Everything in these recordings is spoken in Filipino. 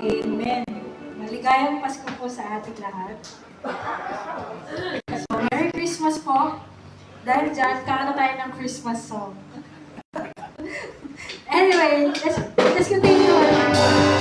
Amen. Maligayang Pasko po sa ating lahat. So, Merry Christmas po. Dahil dyan, kakanta tayo ng Christmas song. Anyway, let's continue. Everyone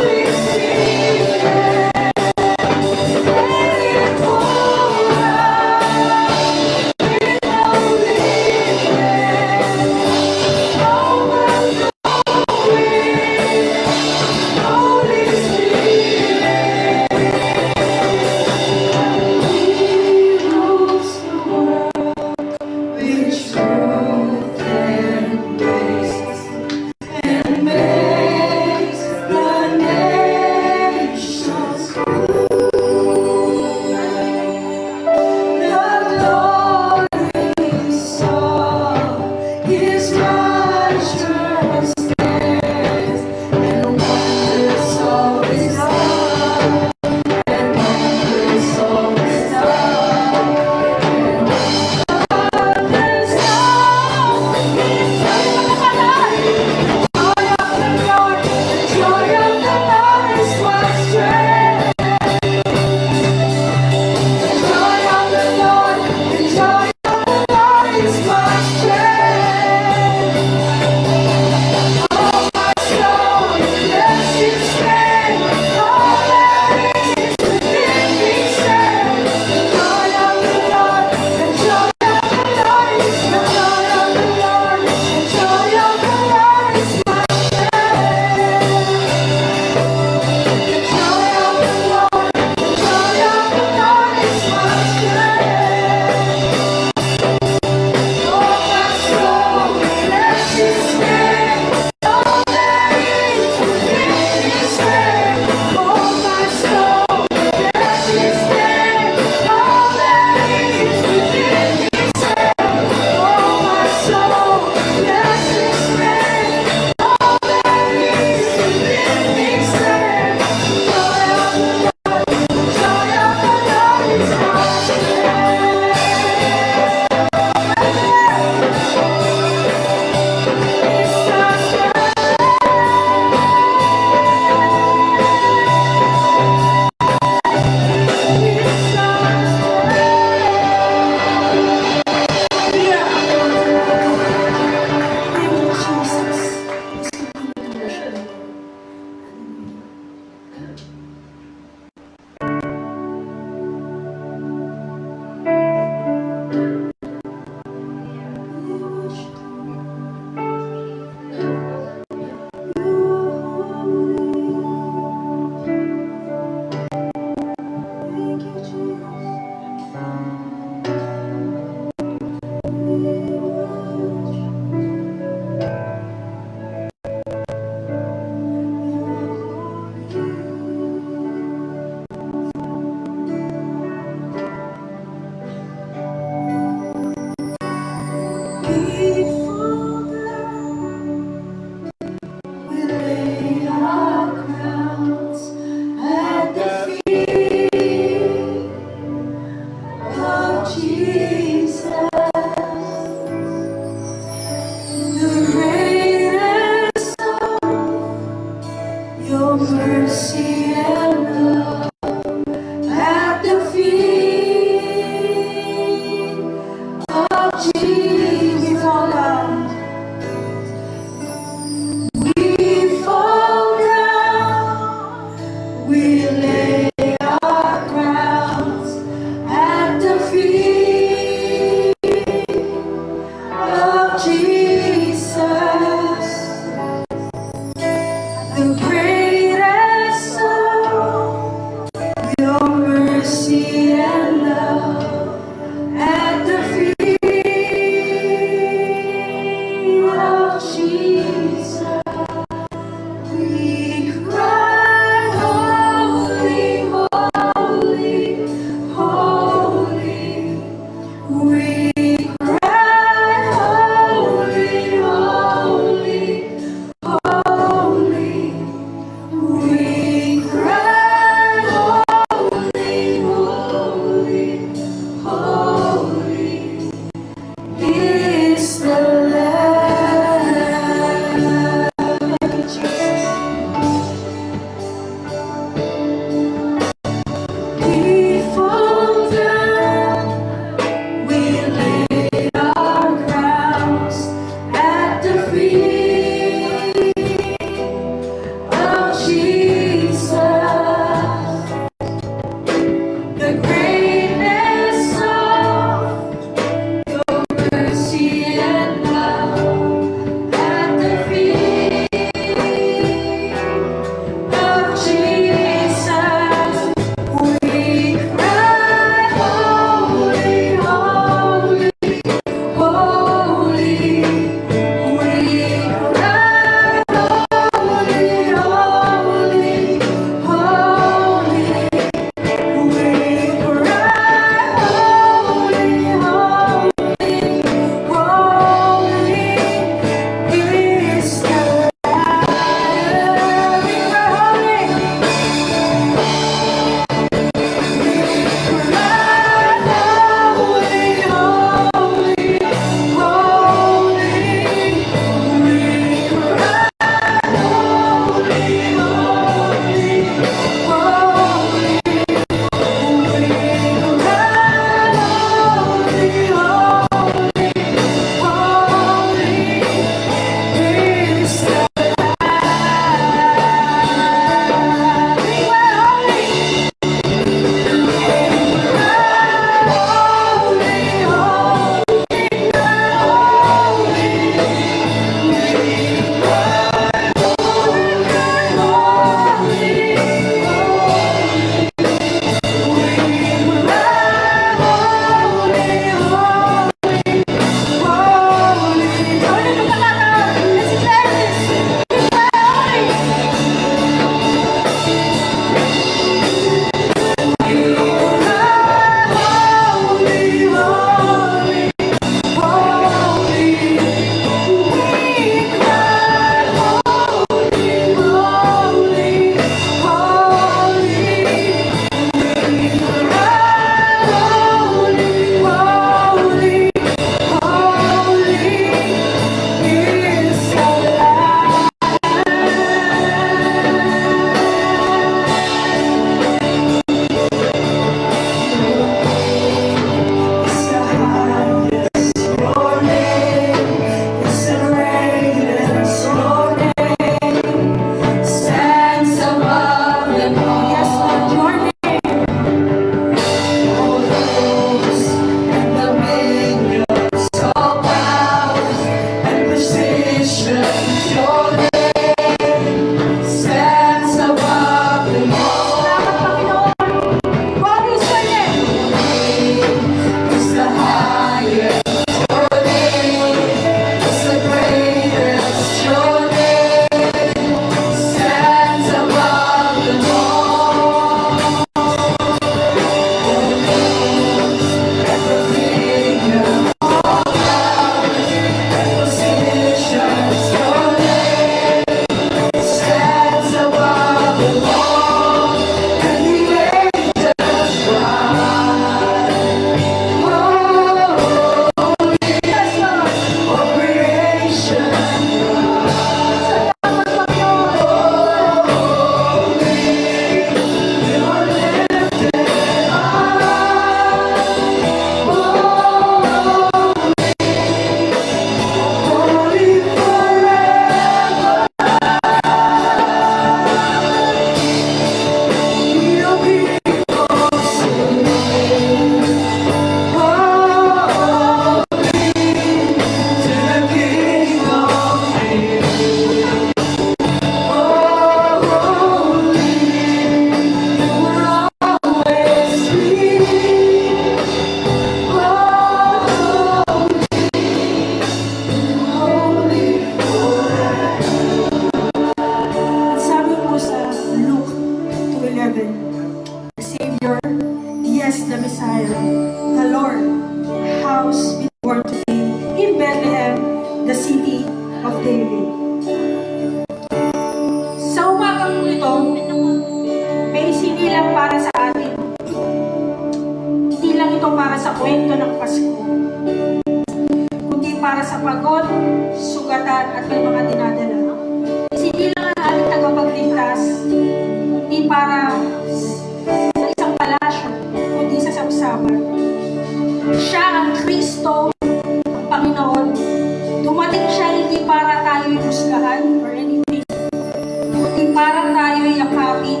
yakapin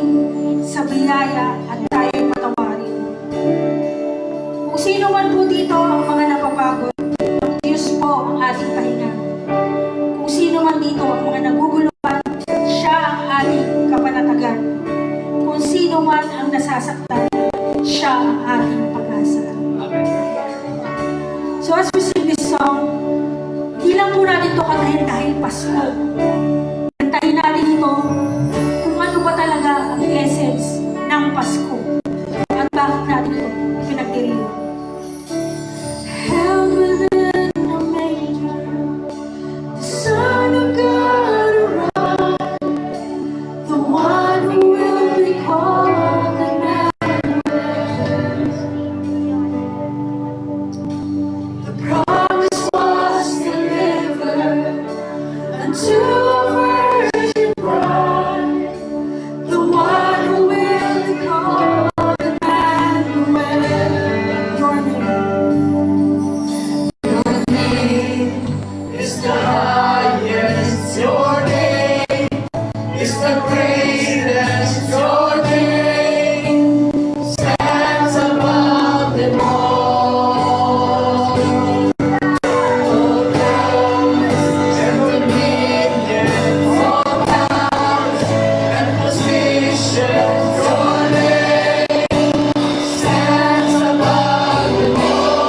sa biyaya at tayo'y patawarin. Kung sino man po dito ang mga napapagod, ang Diyos po ang ating pahinga. Kung sino man dito ang mga naguguluhan, siya ang ating kapanatagan. Kung sino man ang nasasaktan, siya ang ating pag-asa. So as we sing this song, di lang po natin ito kantahin dahil Pasko. Kantahin natin ito kung ano ba talaga ang essence ng Pasko at bakit natin ito pinagdiriwang. Held within a manger, the Son of God arrived, the one who will be called Emmanuel. The promise was delivered unto a virgin bride, the one who will be called Emmanuel. Your name Is the highest, your name is the greatest, your name stands above them all. All thrones and dominions, all powers and positions, your name stands above them all.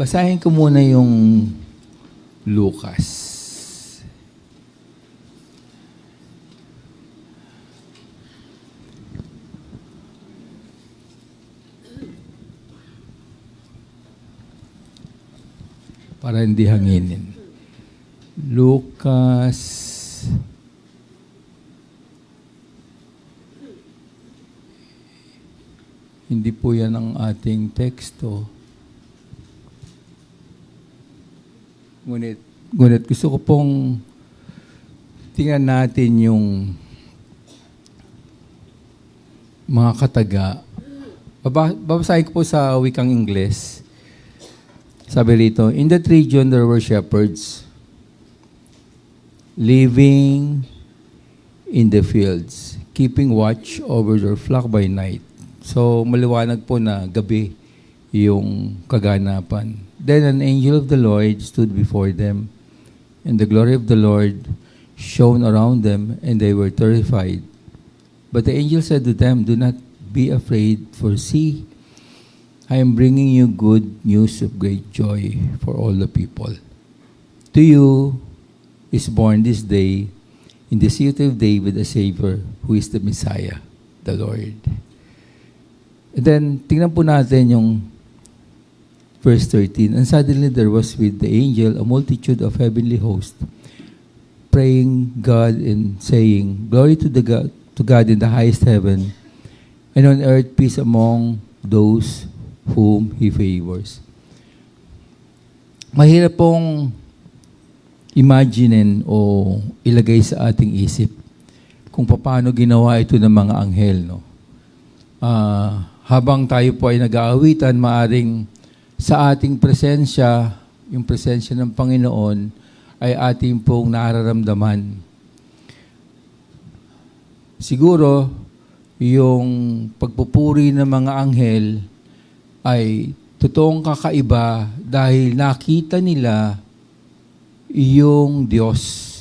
Basahin ko muna yung Lucas. Para hindi hanginin. Lucas. Hindi po yan ang ating teksto. Ngunit gusto ko pong tingnan natin yung mga kataga. Babasahin ko po sa wikang Ingles. Sabi rito, in that region there were shepherds living in the fields, keeping watch over their flock by night. So, maliwanag po na gabi yung kaganapan. Then an angel of the Lord stood before them, and the glory of the Lord shone around them, and they were terrified. But the angel said to them, do not be afraid, for see, I am bringing you good news of great joy for all the people. To you is born this day in the city of David a Savior, who is the Messiah, the Lord. And then, tingnan po natin yung verse 13. And suddenly there was with the angel a multitude of heavenly hosts, praying God and saying, glory to God in the highest heaven, and on earth peace among those whom He favors. Mahirap pong imaginein o ilagay sa ating isip kung paano ginawa ito ng mga anghel. No? Habang tayo po ay nag-aawitan, maaring sa ating presensya, yung presensya ng Panginoon, ay ating pong nararamdaman. Siguro, yung pagpupuri ng mga anghel ay totoong kakaiba dahil nakita nila yung Diyos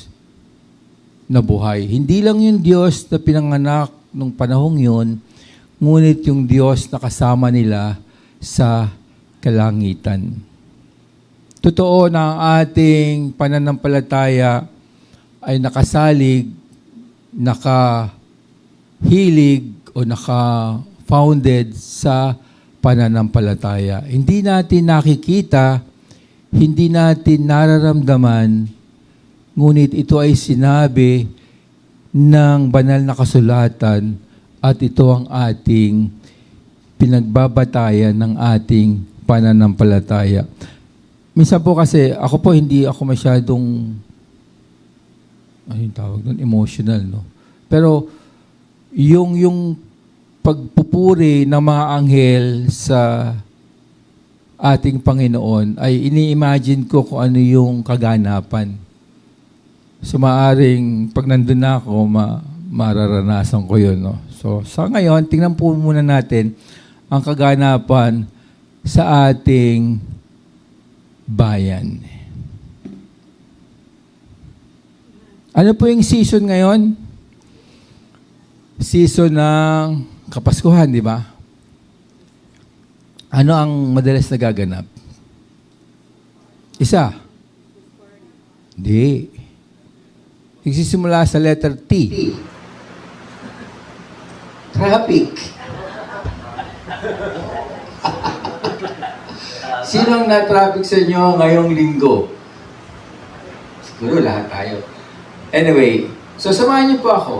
na buhay. Hindi lang yung Diyos na pinanganak nung panahong yun, ngunit yung Diyos na kasama nila sa kalangitan. Totoo na ang ating pananampalataya ay nakasalig, nakahilig o naka-founded sa pananampalataya. Hindi natin nakikita, hindi natin nararamdaman, ngunit ito ay sinabi ng banal na kasulatan at ito ang ating pinagbabatayan ng ating pananampalataya. Minsan po kasi, hindi ako masyadong, ano yung tawag doon? Emotional, no? Pero, yung pagpupuri ng mga anghel sa ating Panginoon ay ini-imagine ko kung ano yung kaganapan. So, maaring pag nandun na ako, mararanasan ko yun. No? So, sa ngayon, tingnan po muna natin ang kaganapan sa ating bayan. Ano po yung season ngayon? Season ng Kapaskuhan, di ba? Ano ang madalas nagaganap? Isa? Hindi. Nagsisimula sa letter T. Traffic. Sinong na-traffic sa inyo ngayong linggo? Siguro lahat tayo. Anyway, so samahan niyo po ako.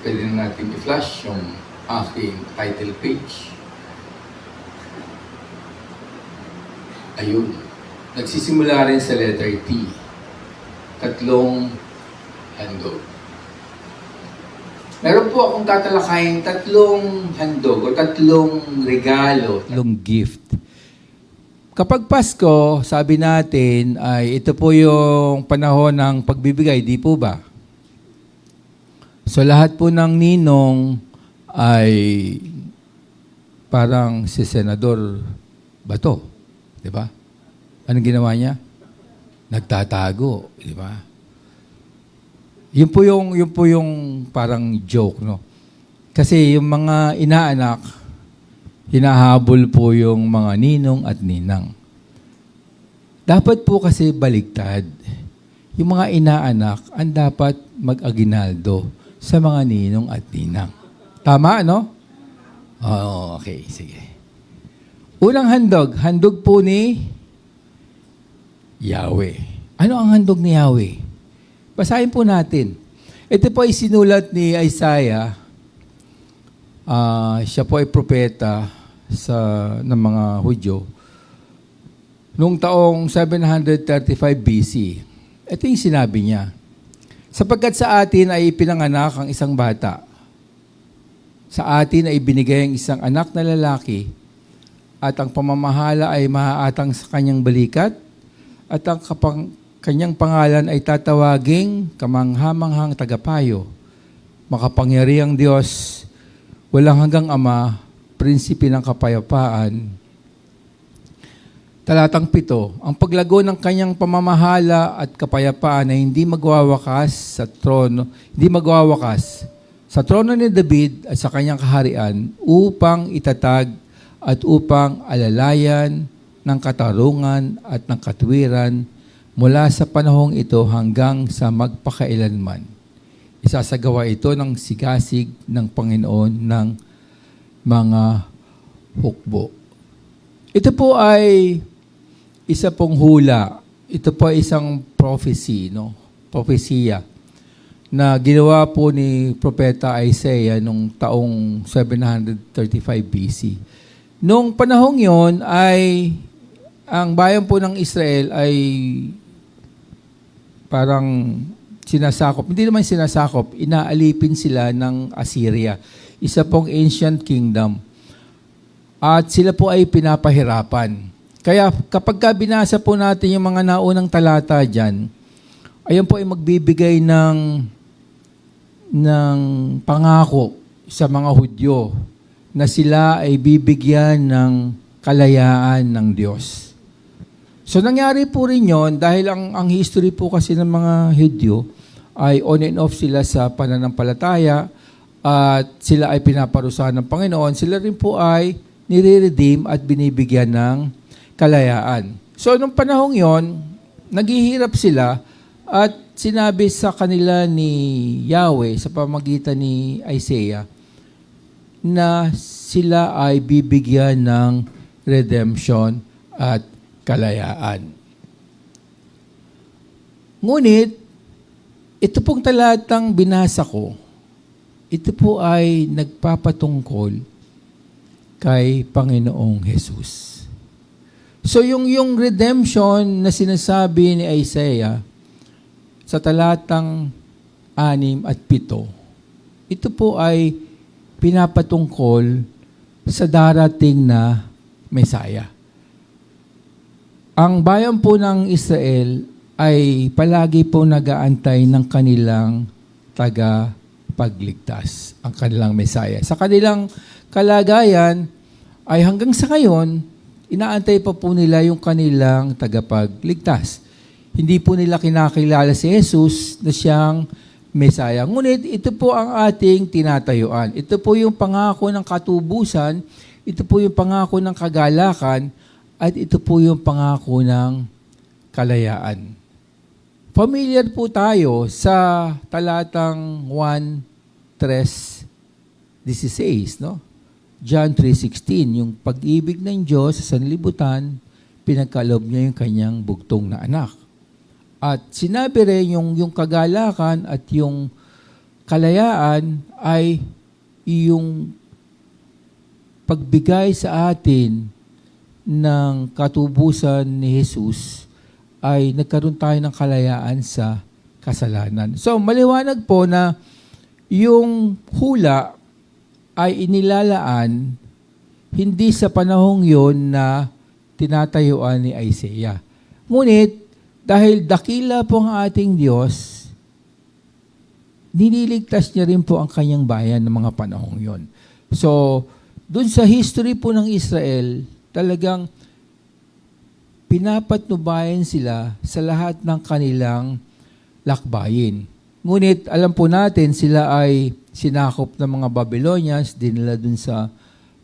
Pwede na natin i-flash yung aking title page. Ayun. Nagsisimula rin sa letter T. 3 handog. Meron po akong tatalakayin 3 handog o 3 regalo, 3 gift. Kapag Pasko, sabi natin ay ito po yung panahon ng pagbibigay, di po ba? So lahat po ng ninong ay parang si Senador Bato, di ba? Anong ginawa niya? Nagtatago, di ba? Yun po yung parang joke, no? Kasi yung mga inaanak, hinahabol po yung mga ninong at ninang. Dapat po kasi baligtad. Yung mga inaanak ang dapat mag-aginaldo sa mga ninong at ninang. Tama, no? Oo, okay, sige. Unang handog po ni Yahweh. Ano ang handog ni Yahweh? Basahin po natin. Ito po ay sinulat ni Isaiah. Siya po ay propeta ng mga Hudyo. Noong taong 735 BC. Ito yung sinabi niya. Sapagkat sa atin ay pinanganak ang isang bata. Sa atin ay binigay ang isang anak na lalaki at ang pamamahala ay maaatang sa kanyang balikat at ang kanyang pangalan ay tatawaging kamanghamanghang tagapayo, makapangyarihang Diyos, walang hanggang Ama, prinsipe ng kapayapaan. Talatang 7, ang paglago ng kanyang pamamahala at kapayapaan ay hindi magwawakas sa trono ni David at sa kanyang kaharian upang itatag at upang alalayan ng katarungan at ng katwiran mula sa panahong ito hanggang sa magpakailanman. Isasagawa ito ng sigasig ng Panginoon ng mga hukbo. Ito po ay isa pong hula. Ito po ay isang prophecy, no? Propesya na ginawa po ni Propeta Isaiah noong taong 735 BC. Noong panahong yon ay ang bayan po ng Israel ay parang sinasakop. Hindi naman sinasakop, inaalipin sila ng Assyria. Isa pong ancient kingdom. At sila po ay pinapahirapan. Kaya kapag binasa po natin yung mga naunang talata dyan, ayan po ay magbibigay ng pangako sa mga Hudyo na sila ay bibigyan ng kalayaan ng Diyos. So nangyari po rin yun dahil ang history po kasi ng mga Hudyo ay on and off sila sa pananampalataya at sila ay pinaparusahan ng Panginoon. Sila rin po ay nire-redeem at binibigyan ng kalayaan. So nung panahong yon, naghihirap sila at sinabi sa kanila ni Yahweh sa pamagitan ni Isaiah na sila ay bibigyan ng redemption at kalayaan. Ngunit, ito pong talatang binasa ko, ito po ay nagpapatungkol kay Panginoong Jesus. So yung redemption na sinasabi ni Isaiah sa talatang 6 at 7, ito po ay pinapatungkol sa darating na Mesaya. Ang bayan po ng Israel ay palagi po nag-aantay ng kanilang tagapagligtas, ang kanilang Mesaya. Sa kanilang kalagayan ay hanggang sa ngayon, inaantay pa po nila yung kanilang tagapagligtas. Hindi po nila kinakilala si Jesus na siyang Mesaya. Ngunit ito po ang ating tinatayuan. Ito po yung pangako ng katubusan, ito po yung pangako ng kagalakan, at ito po yung pangako ng kalayaan. Familiar po tayo sa talatang 1:16, no? John 3:16, yung pag-ibig ng Diyos sa sanlibutan, pinagkaloob niya yung kanyang bugtong na anak. At sinabi rin yung kagalakan at yung kalayaan ay yung pagbigay sa atin ng katubusan ni Jesus ay nagkaroon tayo ng kalayaan sa kasalanan. So, maliwanag po na yung hula ay inilalaan hindi sa panahong yon na tinatayuan ni Isaiah. Ngunit, dahil dakila po ang ating Diyos, nililigtas niya rin po ang kanyang bayan ng mga panahong yon. So, dun sa history po ng Israel, talagang pinapatnubayan sila sa lahat ng kanilang lakbayin. Ngunit alam po natin sila ay sinakop ng mga Babylonians, dinala dun sa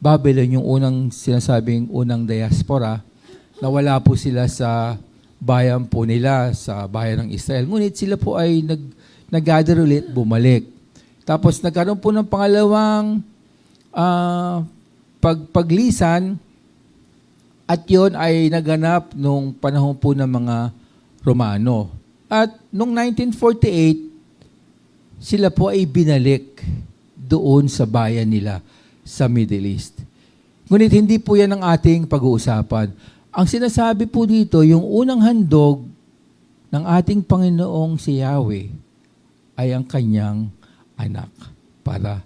Babylon, yung unang sinasabing unang diaspora, na wala po sila sa bayan po nila, sa bayan ng Israel. Ngunit sila po ay nag-gather ulit, bumalik. Tapos nagkaroon po ng pangalawang paglisan, at yon ay naganap nung panahon po ng mga Romano. At noong 1948, sila po ay binalik doon sa bayan nila sa Middle East. Ngunit hindi po yan ang ating pag-uusapan. Ang sinasabi po dito, yung unang handog ng ating Panginoong si Yahweh ay ang kanyang anak para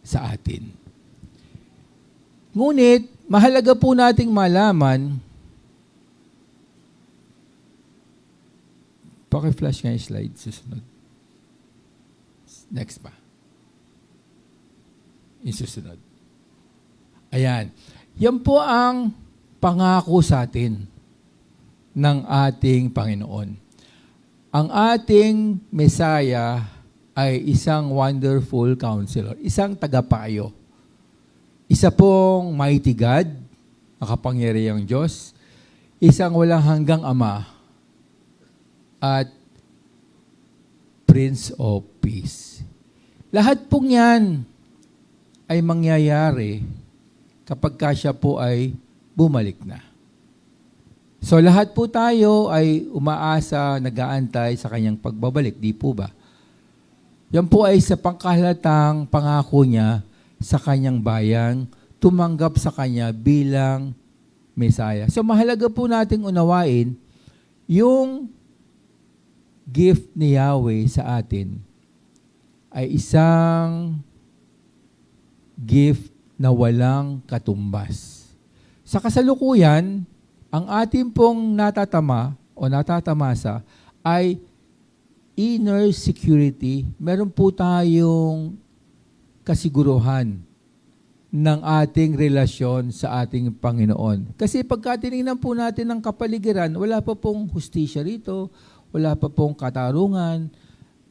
sa atin. Ngunit, mahalaga po nating malaman, paki-flash nga yung slide, susunod. Next pa. Yung susunod. Ayan. Yan po ang pangako sa atin ng ating Panginoon. Ang ating Messiah ay isang wonderful counselor, isang tagapayo. Isa pong mighty God, makapangyarihang Diyos, isang walang hanggang Ama, at Prince of Peace. Lahat pong yan ay mangyayari kapag siya po ay bumalik na. So lahat po tayo ay umaasa, nag-aantay sa kanyang pagbabalik, di po ba? Yan po ay sa pangkahalatang pangako niya sa kanyang bayan, tumanggap sa kanya bilang Messiah. So mahalaga po nating unawain yung gift ni Yahweh sa atin ay isang gift na walang katumbas. Sa kasalukuyan, ang ating pong natatama o natatamasa ay inner security. Meron po tayong kasiguruhan ng ating relasyon sa ating Panginoon. Kasi pagka tinignan po natin ang kapaligiran, wala pa pong hustisya rito, wala pa pong katarungan.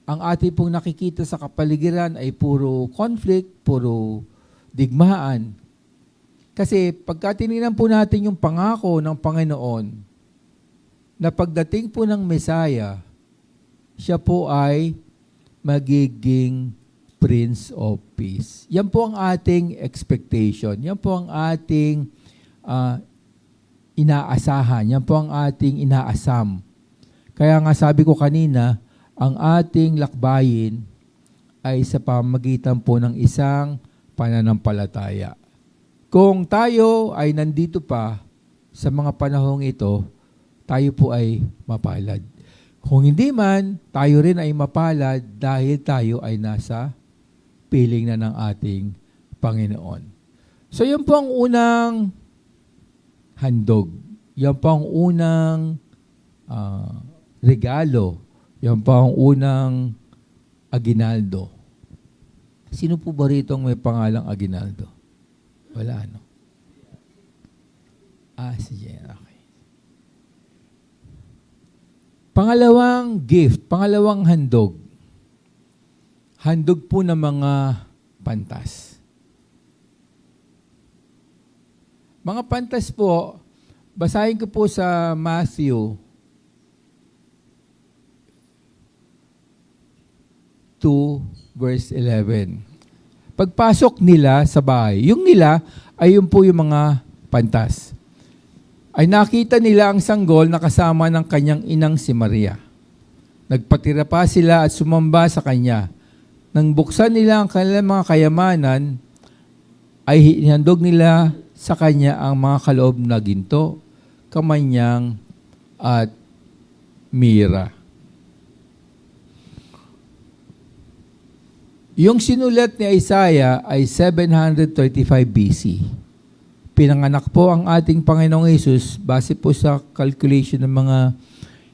Ang ating pong nakikita sa kapaligiran ay puro conflict, puro digmaan. Kasi pagka tinignan po natin yung pangako ng Panginoon na pagdating po ng Messiah, siya po ay magiging Prince of Peace. Yan po ang ating expectation. Yan po ang ating inaasahan. Yan po ang ating inaasam. Kaya nga sabi ko kanina, ang ating lakbayin ay sa pamamagitan po ng isang pananampalataya. Kung tayo ay nandito pa sa mga panahong ito, tayo po ay mapalad. Kung hindi man, tayo rin ay mapalad dahil tayo ay nasa piling na ng ating Panginoon. So, yan po ang unang handog. Yan po ang unang regalo. Yan po ang unang aginaldo. Sino po ba rito ang may pangalang aginaldo? Wala, no? Si Jen. Okay. Pangalawang gift, pangalawang handog. Handog po ng mga pantas. Mga pantas po, basahin ko po sa Matthew 2 verse 11. Pagpasok nila sa bahay, yung nila ay yun po yung mga pantas. Ay nakita nila ang sanggol na kasama ng kanyang inang si Maria. Nagpatira pa sila at sumamba sa kanya. Nang buksan nila ang kanilang mga kayamanan, ay hinandog nila sa kanya ang mga kaloob na ginto, kamanyang at mira. Yung sinulat ni Isaiah ay 735 BC. Pinanganak po ang ating Panginoong Hesus base po sa calculation ng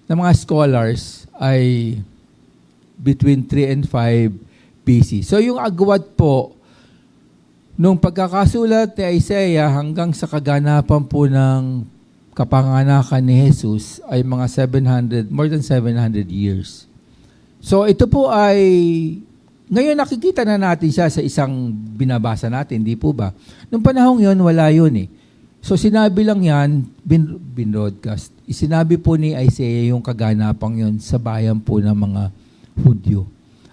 mga scholars ay between 3 and 5 BC. So yung agwat po nung pagkakasulat ni Isaiah hanggang sa kaganapan po ng kapanganakan ni Jesus ay mga more than 700 years. So ito po ay Ngayon nakikita na natin siya sa isang binabasa natin, di po ba? Nung panahong yon wala yun eh. So sinabi lang yan, binroadcast. Sinabi po ni Isaiah yung kaganapang yon sa bayan po ng mga Hudyo.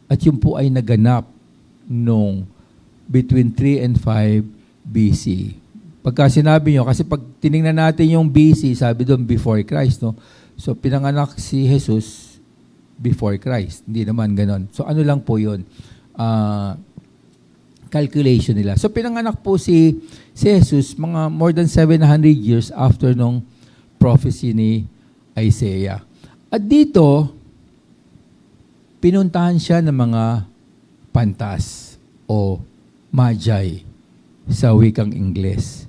At yun po ay naganap nung between 3 and 5 BC. Pagka sinabi nyo, kasi pag tinignan natin yung BC, sabi doon before Christ, no? So pinanganak si Jesus before Christ. Hindi naman ganon. So ano lang po yun? Calculation nila. So pinanganak po si Jesus mga more than 700 years after nung prophecy ni Isaiah. At dito, pinuntahan siya ng mga pantas o magi sa wikang Ingles.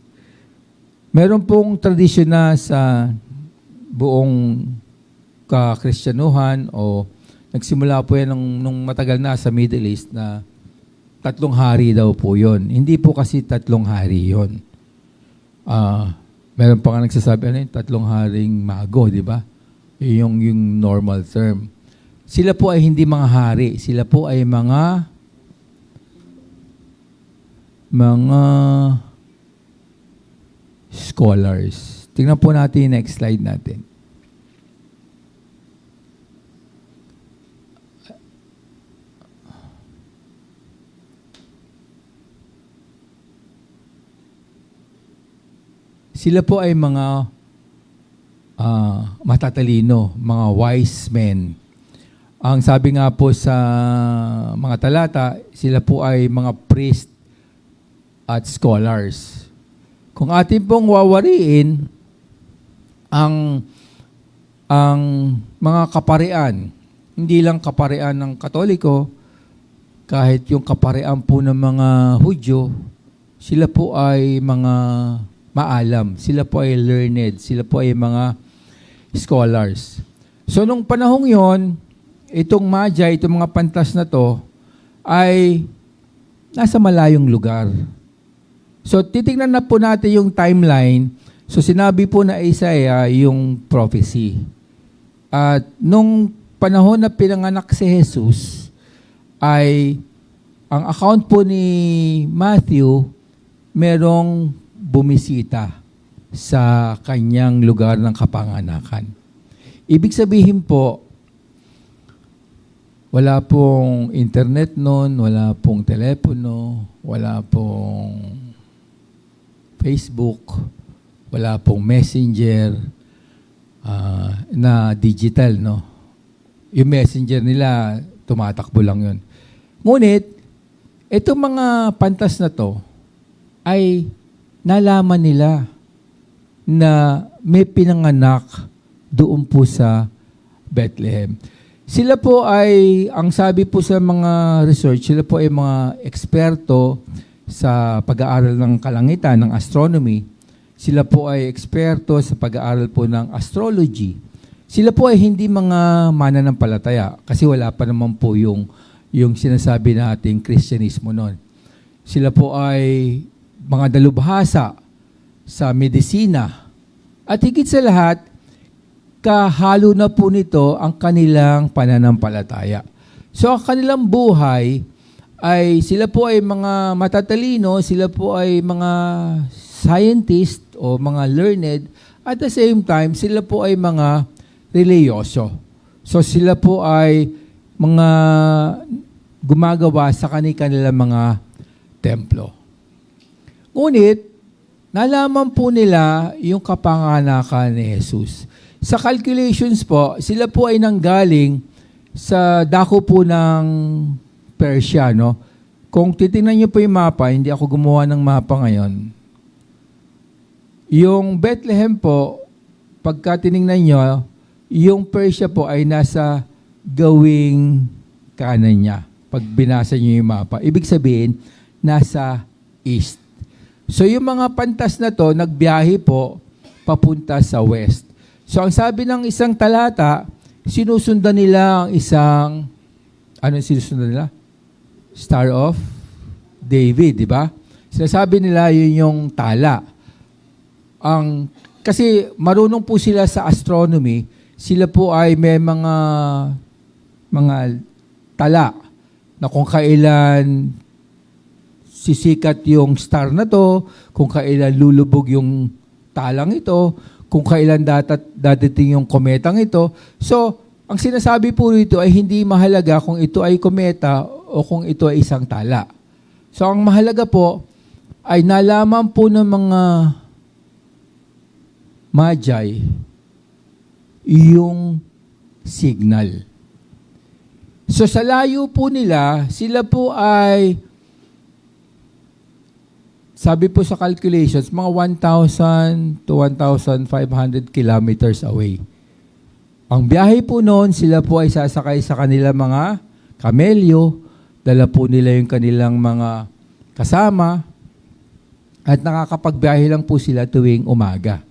Meron pong tradisyon na sa buong ka-Kristyanuhan o nagsimula po yan nung matagal na sa Middle East na 3 hari daw po yon. Hindi po kasi 3 hari yon. Meron pa nga nagsasabi, 3 haring mago, di ba? Yung normal term. Sila po ay hindi mga hari. Sila po ay mga scholars. Tingnan po natin yung next slide natin. Sila po ay mga matatalino, mga wise men. Ang sabi nga po sa mga talata, sila po ay mga priest at scholars. Kung atin pong wawariin ang mga kaparian, hindi lang kaparian ng Katoliko, kahit yung kaparian po ng mga Hudyo, sila po ay mga maalam. Sila po ay learned. Sila po ay mga scholars. So, nung panahong yon, itong magi, itong mga pantas na to, ay nasa malayong lugar. So, titingnan na po natin yung timeline. So, sinabi po na Isaiah yung prophecy. At nung panahon na pinanganak si Jesus, ay ang account po ni Matthew, merong bumisita sa kanyang lugar ng kapanganakan. Ibig sabihin po, wala pong internet noon, wala pong telepono, wala pong Facebook, wala pong messenger na digital, no? Yung messenger nila, tumatakbo lang yun. Ngunit, itong mga pantas na to ay nalaman nila na may pinanganak doon po sa Bethlehem. Sila po ay, ang sabi po sa mga research, sila po ay mga eksperto sa pag-aaral ng kalangitan, ng astronomy. Sila po ay eksperto sa pag-aaral po ng astrology. Sila po ay hindi mga mananampalataya kasi wala pa naman po yung sinasabi nating Kristyanismo noon. Sila po ay mga dalubhasa sa medisina. At higit sa lahat, kahalo na po nito ang kanilang pananampalataya. So ang kanilang buhay ay sila po ay mga matatalino, sila po ay mga scientist o mga learned, at the same time, sila po ay mga reliyoso. So sila po ay mga gumagawa sa kanilang mga templo. Ngunit, nalaman po nila yung kapanganakan ni Jesus. Sa calculations po, sila po ay nanggaling sa dako po ng Persia, no? Kung titingnan niyo po yung mapa, hindi ako gumawa ng mapa ngayon. Yung Bethlehem po, pagka tiningnan niyo, yung Persia po ay nasa gawing kanan niya. Pag binasa niyo yung mapa. Ibig sabihin, nasa east. So yung mga pantas na to, nagbiyahe po papunta sa west. So ang sabi ng isang talata, sinusundan nila ang isang, ano sinusundan nila? Star of David, di ba? Sinasabi nila yun yung tala. Kasi marunong po sila sa astronomy, sila po ay may mga tala na kung kailan sisikat yung star na to, kung kailan lulubog yung talang ito, kung kailan dadating yung kometang ito. So, ang sinasabi po rito ay hindi mahalaga kung ito ay kometa o kung ito ay isang tala. So, ang mahalaga po ay nalaman po ng mga Magi yung signal. So sa layo po nila, sila po ay, sabi po sa calculations, mga 1,000 to 1,500 kilometers away. Ang biyahe po noon, sila po ay sasakay sa kanila mga kamelyo, dala po nila yung kanilang mga kasama, at nakakapagbiyahe lang po sila tuwing umaga.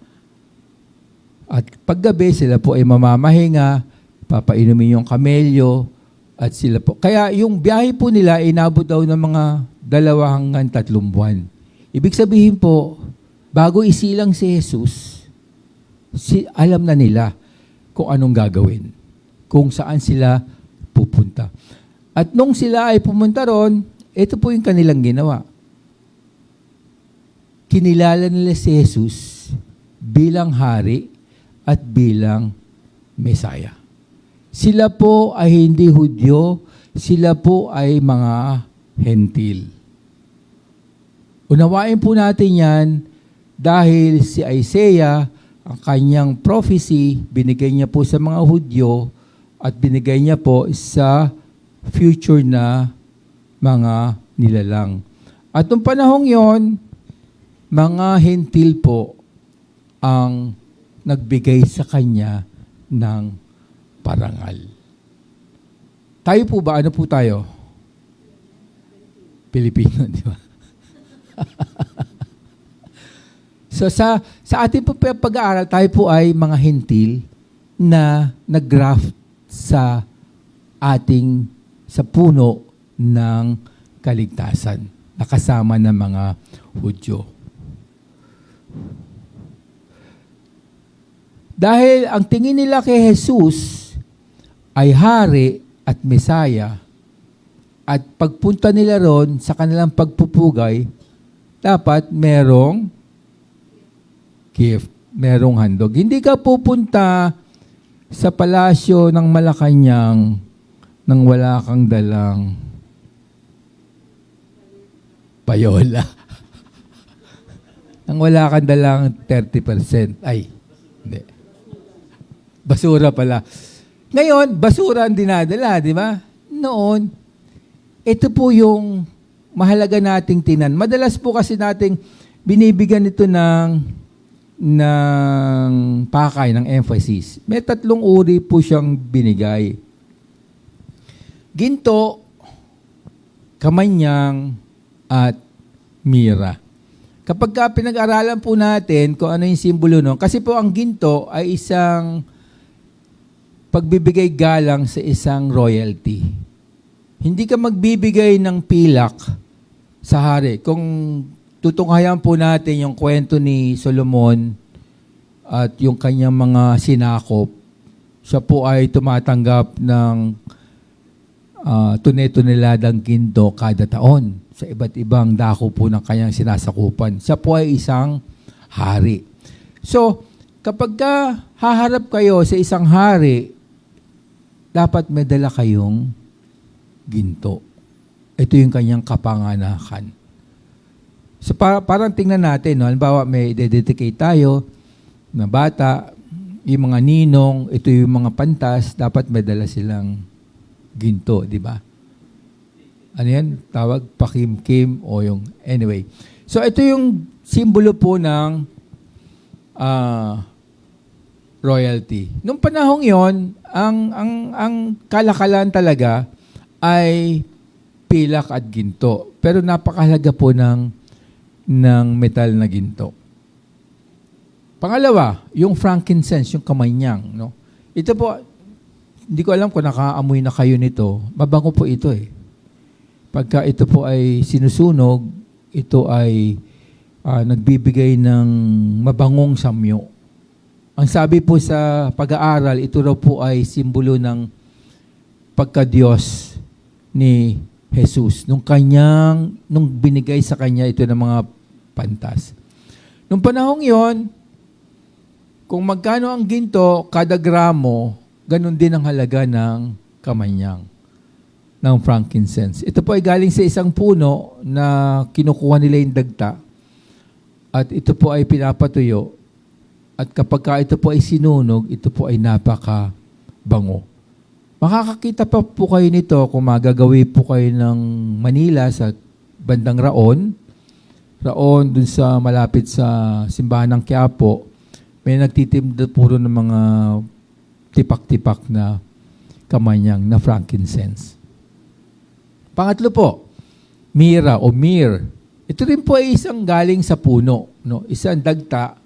At paggabi, sila po ay mamamahinga, papainumin yung kamelyo, at sila po. Kaya yung biyahe po nila, inabot daw ng mga 2 hanggang 3 buwan. Ibig sabihin po, bago isilang si Jesus, alam na nila kung anong gagawin, kung saan sila pupunta. At nung sila ay pumunta ron, ito po yung kanilang ginawa. Kinilala nila si Jesus bilang hari at bilang Mesaya. Sila po ay hindi Hudyo, sila po ay mga Hentil. Unawain po natin yan dahil si Isaiah, ang kanyang prophecy, binigay niya po sa mga Hudyo at binigay niya po sa future na mga nilalang. At nung panahong yon, mga Hentil po ang nagbigay sa kanya ng parangal. Tayo po ba? Ano po tayo? Pilipino, di ba? So sa ating po pag-aaral, tayo po ay mga Hentil na nag-graft sa puno ng kaligtasan, nakasama ng mga Hudyo. Dahil ang tingin nila kay Jesus ay hari at Mesaya, at pagpunta nila ron sa kanilang pagpupugay, dapat merong gift, merong handog. Hindi ka pupunta sa palasyo ng Malacanang nang wala kang dalang payola. Nang wala kang dalang 30%. Ay, hindi. Basura pala. Ngayon, basura ang dinadala, di ba? Noon, ito po yung mahalaga nating tinan. Madalas po kasi nating binibigyan ito ng pakay, ng emphasis. May 3 uri po siyang binigay. Ginto, kamanyang, at mira. Kapag pinag-aralan po natin kung ano yung simbolo nun, kasi po ang ginto ay isang pagbibigay galang sa isang royalty. Hindi ka magbibigay ng pilak sa hari. Kung tutunghayan po natin yung kwento ni Solomon at yung kanyang mga sinakop, siya po ay tumatanggap ng tune-tuneladang ginto kada taon sa iba't ibang dako po ng kanyang sinasakupan. Siya po ay isang hari. So, kapag haharap kayo sa isang hari, dapat may dala kayong ginto. Ito yung kanyang kapanganakan. So parang tingnan natin, no? Halimbawa may dedicate tayo na bata, yung mga ninong, ito yung mga pantas, dapat may dala silang ginto, di ba? Ano yan? Tawag, pakimkim o yung, anyway. So ito yung simbolo po ng royalty. Nung panahong yon, ang kalakalan talaga ay pilak at ginto. Pero napakahalaga po ng metal na ginto. Pangalawa, yung frankincense, yung kamanyang. No? Ito po, hindi ko alam kung nakaamoy na kayo nito. Mabango po ito eh. Pagka ito po ay sinusunog, ito ay nagbibigay ng mabangong samyo. Ang sabi po sa pag-aaral, ito raw po ay simbolo ng pagka-Diyos ni Jesus, nung binigay sa kanya ito ng mga pantas. Nung panahong yon, kung magkano ang ginto, kada gramo, ganun din ang halaga ng kamanyang, ng frankincense. Ito po ay galing sa isang puno na kinukuha nila yung dagta at ito po ay pinapatuyo at kapag ito po ay sinunog, ito po ay napaka-bango. Makakakita pa po kayo nito kung magagawi po kayo ng Manila sa bandang Raon dun sa malapit sa simbahan ng Quiapo, may nagtitinda puro ng mga tipak-tipak na kamanyang na frankincense. Pangatlo po, mira o myrrh. Ito rin po ay isang galing sa puno, no? Isang dagta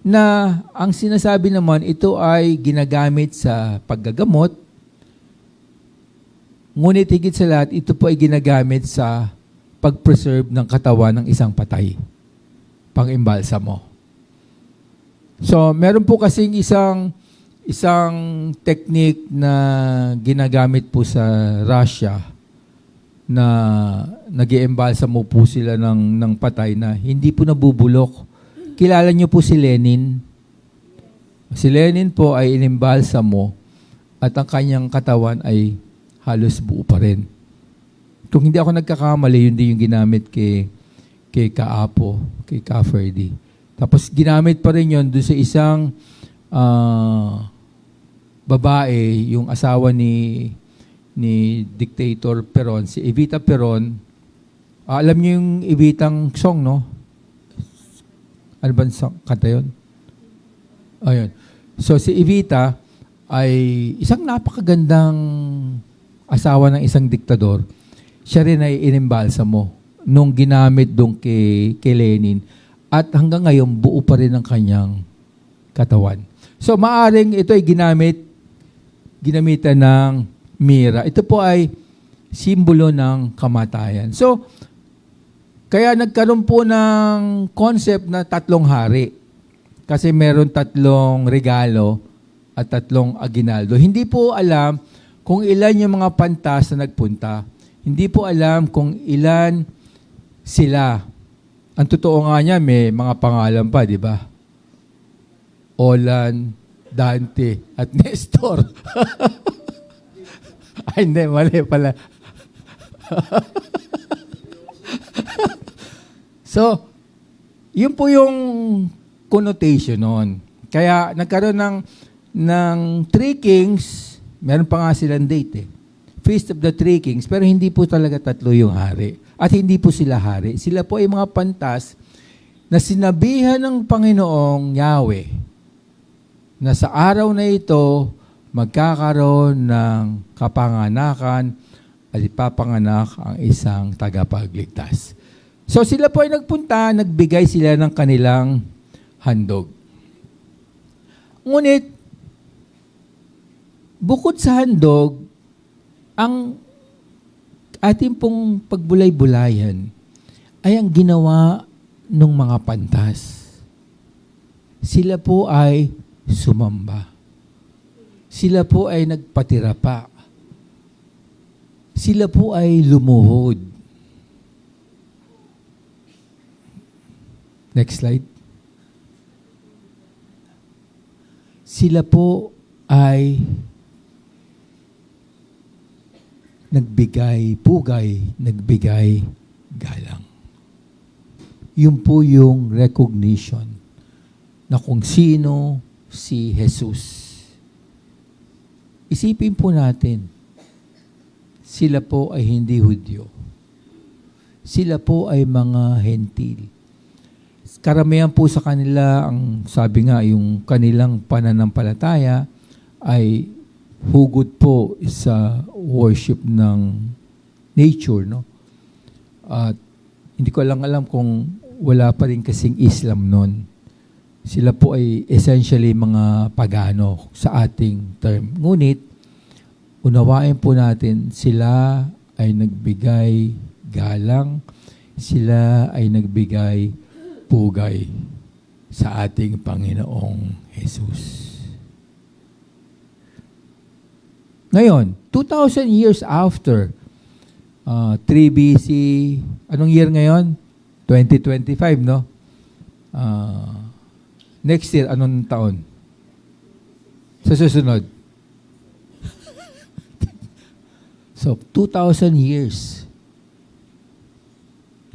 na ang sinasabi naman ito ay ginagamit sa paggagamot. Ngunit higit sa lahat, ito po ay ginagamit sa pag-preserve ng katawan ng isang patay. Pang-imbalsamo. So, meron po kasing isang technique na ginagamit po sa Russia na nag-iembalsamo po sila ng patay na hindi po nabubulok. Kilala niyo po si Lenin? Si Lenin po ay inimbalsamo at ang kanyang katawan ay halos buo pa rin. Kung hindi ako nagkakamali, yun din yung ginamit kay Kaapo, kay Cafferty. Tapos ginamit pa rin yun doon sa isang babae, yung asawa ni Dictator Peron, si Evita Peron. Alam niyo yung Evitang song, no? Ano ba song? Kanta yun? Ayun. So si Evita ay isang napakagandang asawa ng isang diktador. Siya rin ay inimbalsamo nung ginamit doon kay Lenin. At hanggang ngayon, buo pa rin ang kanyang katawan. So, maaring ito ay ginamitan ng mira. Ito po ay simbolo ng kamatayan. So, kaya nagkaroon po ng concept na 3 hari. Kasi meron 3 regalo at 3 aginaldo. Hindi po alam kung ilan yung mga pantas na nagpunta. Hindi po alam kung ilan sila. Ang totoo nga niya, may mga pangalan pa, di ba? Olan, Dante, at Nestor. Ay, hindi, mali pala. So, yun po yung connotation nun. Kaya nagkaroon ng 3 kings. Meron pa nga silang date eh. Feast of the Three Kings, pero hindi po talaga 3 yung hari. At hindi po sila hari. Sila po ay mga pantas na sinabihan ng Panginoong Yahweh na sa araw na ito, magkakaroon ng kapanganakan at ipapanganak ang isang tagapagligtas. So sila po ay nagpunta, nagbigay sila ng kanilang handog. Ngunit, bukod sa handog, ang ating pong pagbulay-bulayan ay ang ginawa ng mga pantas. Sila po ay sumamba. Sila po ay nagpatira pa. Sila po ay lumuhod. Next slide. Sila po ay nagbigay pugay, nagbigay galang. Yun po yung recognition na kung sino si Jesus. Isipin po natin, sila po ay hindi Hudyo. Sila po ay mga hentil. Karamihan po sa kanila, ang sabi nga, yung kanilang pananampalataya ay hugot po sa worship ng nature, no? At hindi ko lang alam kung wala pa rin kasing Islam noon. Sila po ay essentially mga pagano sa ating term. Ngunit, unawain po natin, sila ay nagbigay galang, sila ay nagbigay pugay sa ating Panginoong Jesus. Ngayon, 2,000 years after 3 BC, anong year ngayon? 2025, no? Next year, anong taon? Sa susunod. So, 2,000 years.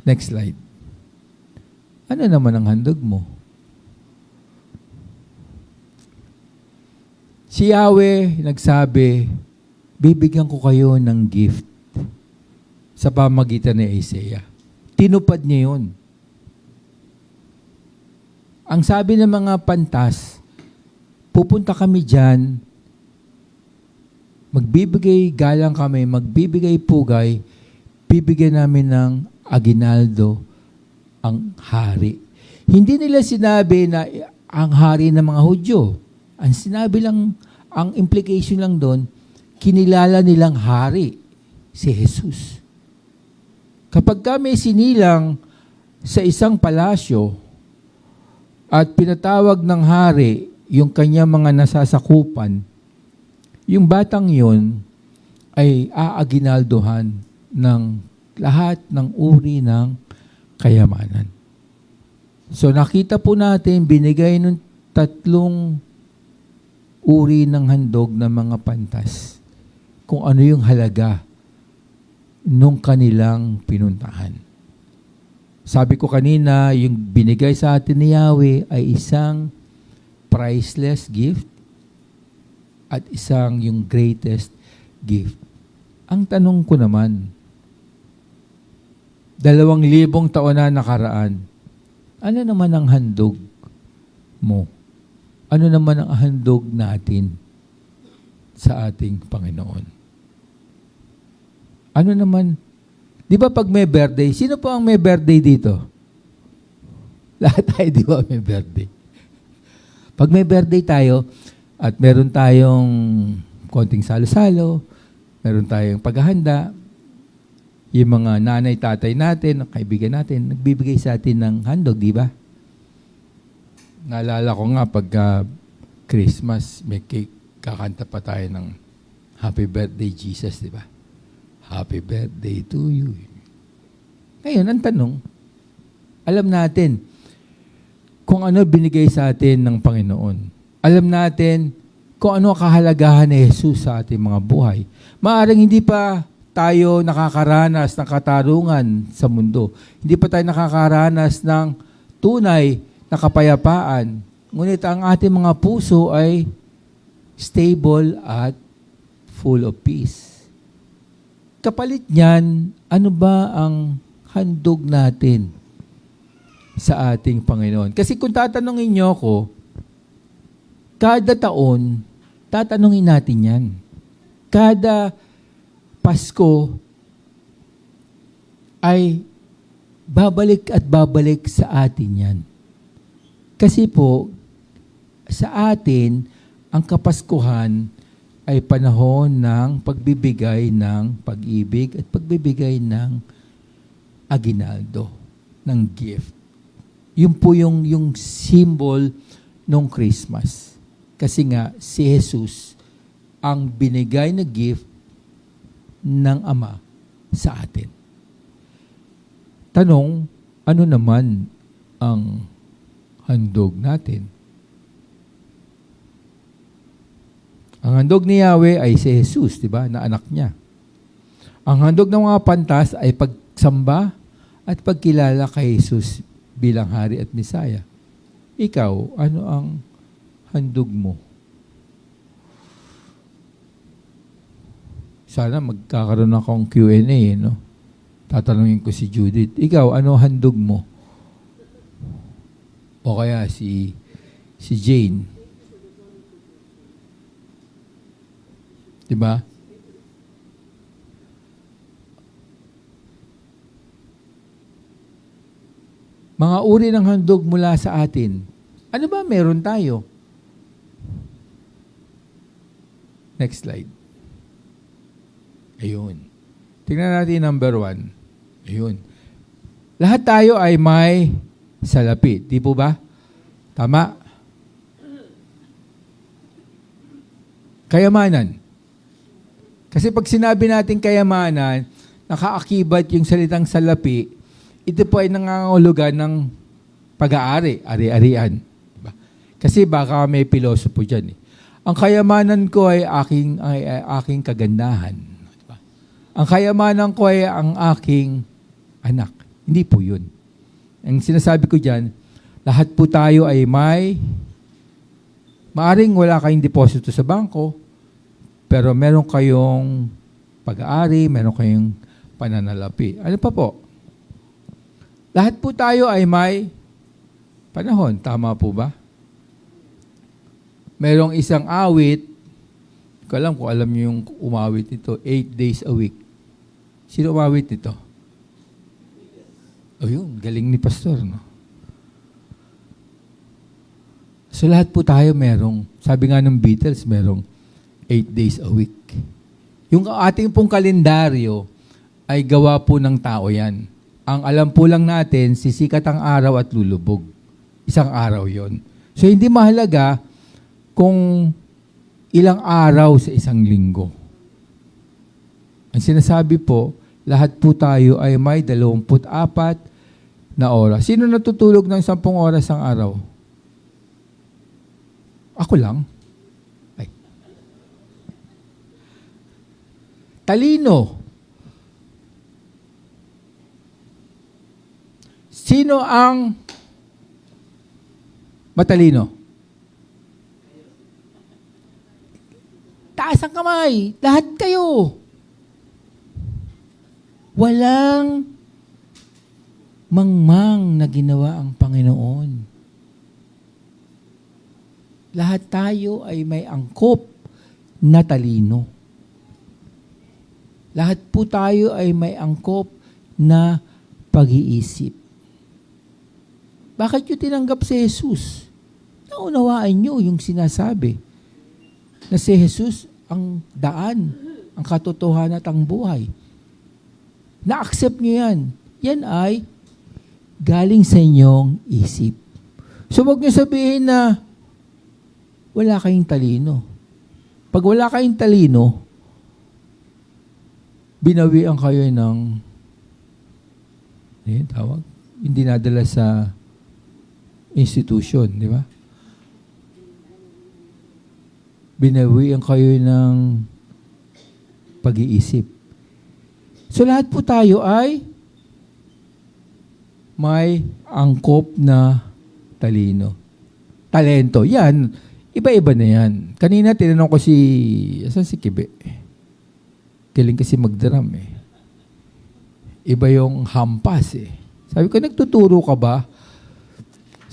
Next slide. Ano naman ang handog mo? Si Yahweh nagsabi, bibigyan ko kayo ng gift sa pamagitan ni Isaiah. Tinupad niya yun. Ang sabi ng mga pantas, pupunta kami dyan, magbibigay galang kami, magbibigay pugay, bibigyan namin ng aginaldo ang hari. Hindi nila sinabi na ang hari ng mga Hudyo. Ang sinabi lang, ang implication lang doon, kinilala nilang hari, si Jesus. Kapag kami sinilang sa isang palasyo at pinatawag ng hari yung kanyang mga nasasakupan, yung batang yun ay aaginaldohan ng lahat ng uri ng kayamanan. So nakita po natin, binigay ng 3 uri ng handog ng mga pantas kung ano yung halaga nung kanilang pinuntahan. Sabi ko kanina, yung binigay sa atin ni Yahweh ay isang priceless gift at isang yung greatest gift. Ang tanong ko naman, 2,000 taon na nakaraan, ano naman ang handog mo? Ano naman ang handog natin sa ating Panginoon? Ano naman? Di ba pag may birthday, sino po ang may birthday dito? Lahat tayo, di ba may birthday? Pag may birthday tayo, at meron tayong konting salo-salo, meron tayong paghahanda, yung mga nanay, tatay natin, kaibigan natin, nagbibigay sa atin ng handog, di ba? Naalala ko nga pagka Christmas, may cake, kakanta pa tayo ng Happy Birthday Jesus, di ba? Happy birthday to you. Ngayon, ang tanong, alam natin kung ano binigay sa atin ng Panginoon. Alam natin kung ano kahalagahan ni Jesus sa ating mga buhay. Maaring hindi pa tayo nakakaranas ng katarungan sa mundo. Hindi pa tayo nakakaranas ng tunay na kapayapaan. Ngunit ang ating mga puso ay stable at full of peace. Kapalit niyan, ano ba ang handog natin sa ating Panginoon? Kasi kung tatanungin niyo ako, kada taon, tatanungin natin yan. Kada Pasko ay babalik at babalik sa atin yan. Kasi po, sa atin, ang Kapaskuhan ay panahon ng pagbibigay ng pag-ibig at pagbibigay ng aginaldo, ng gift. Yun po yung symbol ng Christmas. Kasi nga, si Jesus ang binigay na gift ng Ama sa atin. Tanong, ano naman ang handog natin? Ang handog ni Yahweh ay si Jesus, di ba, na anak niya. Ang handog ng mga pantas ay pagsamba at pagkilala kay Jesus bilang Hari at Misaya. Ikaw, ano ang handog mo? Sana magkakaroon akong Q&A, no? Tatanungin ko si Judith, ikaw, ano handog mo? O kaya si Jane. Diba? Mga uri ng handog mula sa atin. Ano ba meron tayo? Next slide. Ayun. Tingnan natin number 1. Ayun. Lahat tayo ay may salapi. Di po ba? Tama? Kayamanan. Kasi pag sinabi natin kayamanan, nakaakibat yung salitang salapi, ito po ay nangangahulugan ng pag-aari, ari-arian. Diba? Kasi baka may pilosopo dyan. Ang kayamanan ko ay aking kagandahan. Diba? Ang kayamanan ko ay ang aking anak. Hindi po yun. Ang sinasabi ko dyan, lahat po tayo ay maaring wala kayong deposito sa bangko, pero meron kayong pag-aari, meron kayong pananalapi. Ano pa po? Lahat po tayo ay may panahon. Tama po ba? Merong isang awit, ko alam kung alam niyo yung umawit nito, 8 days a week. Sino umawit nito? O yun, galing ni Pastor, no? So lahat po tayo merong, sabi nga ng Beatles, merong 8 days a week. Yung ating pong kalendaryo ay gawa po ng tao yan. Ang alam po lang natin, sisikat ang araw at lulubog. Isang araw yon. So hindi mahalaga kung ilang araw sa isang linggo. Ang sinasabi po, lahat po tayo ay may 24 na oras. Sino natutulog ng 10 oras ang araw? Ako lang. Ay. Talino. Sino ang matalino? Taas ang kamay. Lahat kayo. Walang mangmang na ginawa ang Panginoon. Lahat tayo ay may angkop na talino. Lahat po tayo ay may angkop na pag-iisip. Bakit nyo tinanggap si Jesus? Naunawaan nyo yung sinasabi na si Jesus ang daan, ang katotohanan at ang buhay. Na-accept nyo yan. Yan ay galing sa inyong isip. So wag nyo sabihin na wala kayong talino. Pag wala kayong talino, binawian kayo ng tawag? Hindi nadala sa institution, di ba? Binawian kayo ng pag-iisip. So lahat po tayo ay may angkop na talino. Talento. Yan. Iba-iba na yan. Kanina tinanong ko asan si Kibe? Galing kasi mag-drum eh. Iba yung hampas eh. Sabi ko, nagtuturo ka ba?